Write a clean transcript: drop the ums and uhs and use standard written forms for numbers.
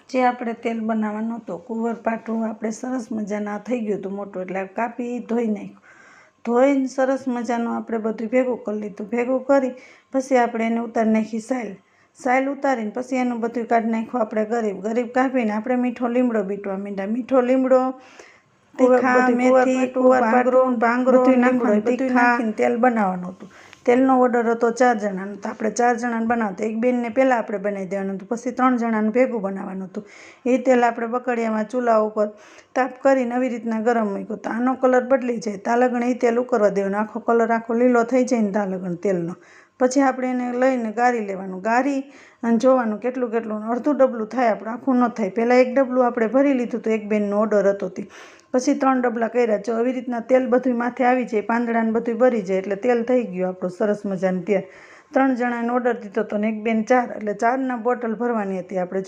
જે આપણે તેલ બનાવવાનું હતું કુંવર પાટું આપણે સરસ મજાના થઈ ગયું હતું મોટું, એટલે કાપી ધોઈ નાખ્યું. ધોઈને સરસ મજાનું આપણે બધું ભેગું કરી લીધું. ભેગું કરી પછી આપણે એને ઉતારી નાખી સાઈલ ઉતારીને પછી એનું બધું કાઢી નાખ્યું આપણે ગરીબ કાપીને આપણે મીઠો લીમડો બીટવા માંડ્યા. મીઠો લીમડો, તીખા, મેથી, કુંવર ભાંગરું બધું નાખીને તેલ બનાવવાનું હતું. તેલનો ઓર્ડર હતો 4 જણાનો, તો આપણે 4 જણાને બનાવતા. એક બેનને પહેલાં આપણે બનાવી દેવાનું હતું, પછી 3 જણાનું ભેગું બનાવવાનું હતું. એ તેલ આપણે બકડિયામાં ચૂલા ઉપર તાપ કરીને આવી રીતના ગરમ મૂક્યું. તો આનો કલર બદલી જાય ત્યાં લગણ એ તેલ ઉકળવા દેવાનું. આખો કલર લીલો થઈ જાય ને ત્યાં લગણ તેલનો. પછી આપણે એને લઈને ગાળી લેવાનું. ગાળી અને જોવાનું કેટલું અડધું ડબલું થાય, આપણે આખું ન થાય. પહેલાં 1 ડબલું આપણે ભરી લીધું હતું, એક બેનનો ઓર્ડર હતો તે. પછી 3 ડબલા કર્યા. જો આવી રીતના તેલ બધું માથે આવી જાય, પાંદડાને બધું ભરી જાય એટલે તેલ થઈ ગયું આપણું સરસ મજાનું. ત્યાં 3 જણાને ઓર્ડર દીધો હતો ને એક બેન 4, એટલે 4ના બોટલ ભરવાની હતી આપણે.